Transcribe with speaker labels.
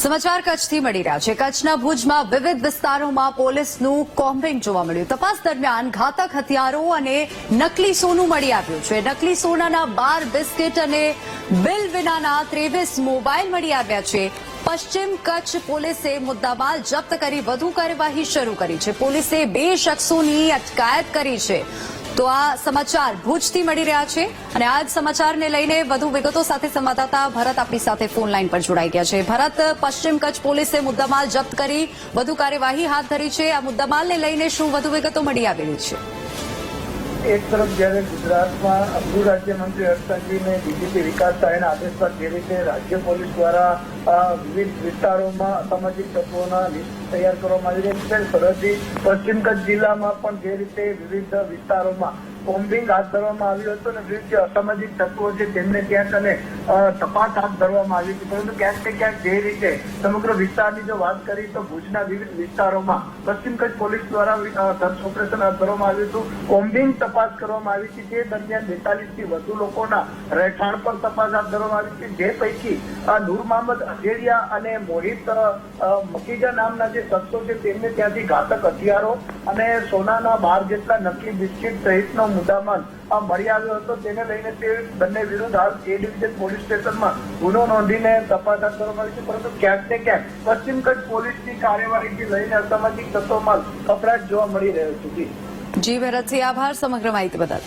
Speaker 1: સમાચાર કચ્છથી મળી રહ્યા છે। કચ્છના ભુજમાં વિવિધ વિસ્તારોમાં પોલીસનું કોમ્બિંગ જોવા મળ્યું। તપાસ દરમિયાન ઘાતક હથિયારો અને નકલી સોનું મળી આવ્યું છે। નકલી સોનાના 12 બિસ્કિટ અને બિલ વિનાના 23 મોબાઈલ મળી આવ્યા છે। પશ્ચિમ કચ્છ પોલીસે મુદ્દામાલ જપ્ત કરી વધુ કાર્યવાહી શરૂ કરી છે। પોલીસે 2 શખ્સોની અટકાયત કરી છે। તો આ સમાચાર ભુજથી મળી રહ્યા છે અને આ જ સમાચારને લઈને વધુ વિગતો સાથે સંવાદદાતા ભરત આપણી સાથે ફોન લાઈન પર જોડાઈ ગયા છે। ભરત, પશ્ચિમ કચ્છ પોલીસે મુદ્દામાલ જપ્ત કરી વધુ કાર્યવાહી હાથ ધરી છે। આ મુદ્દામાલને લઈને શું વધુ વિગતો મળી આવેલી છે?
Speaker 2: એક તરફ જ્યારે ગુજરાતમાં ગૃહ રાજ્યમંત્રી હર્ષસંઘવીને ડીજીપી વિકાસ સહાયના આદેશ પર જે રીતે રાજ્ય પોલીસ દ્વારા વિવિધ વિસ્તારોમાં અસામાજિક તત્વોના લિસ્ટ તૈયાર કરવામાં આવી રહી છે, સરહદી પશ્ચિમ કચ્છ જિલ્લામાં પણ જે રીતે વિવિધ વિસ્તારોમાં કોમ્બિંગ હાથ ધરવામાં આવ્યું હતું અને વિવિધ જે અસામાજિક તત્વો છે તેમને ક્યાંક અને તપાસ હાથ ધરવામાં આવી હતી, પરંતુ ક્યાંક ને ક્યાંક જે રીતે સમગ્ર વિસ્તારની જો વાત કરી તો ભુજના વિવિધ વિસ્તારોમાં પશ્ચિમ કચ્છ પોલીસ દ્વારા સર્ચ ઓપરેશન હાથ ધરવામાં આવ્યું હતું। કોમ્બિંગ તપાસ કરવામાં આવી હતી, જે દરમિયાન 42 થી વધુ લોકોના રહેઠાણ પર તપાસ હાથ ધરવામાં આવી હતી, જે પૈકી નૂર મહમદ અજેરિયા અને મોહિત મકીજા નામના જે શખ્સો છે તેમને ત્યાંથી ઘાતક હથિયારો અને સોનાના 12 જેટલા નકલી બિસ્કિટ સહિતનો મુદ્દામાલ મળી આવ્યો હતો। તેને લઈને તે બંને વિરુદ્ધ હાલ એ ડિવિઝન પોલીસ સ્ટેશનમાં ગુનો નોંધીને તપાસ હાથ ધરવામાં આવી છે, પરંતુ ક્યાંક ને ક્યાંક પશ્ચિમ કચ્છ પોલીસની કાર્યવાહીથી લઈને અસામાજિક તત્વોમાં કપડાટ જોવા મળી રહ્યો છે।
Speaker 1: જી ભરતસિંહ, આભાર સમગ્ર માહિતી બદલ।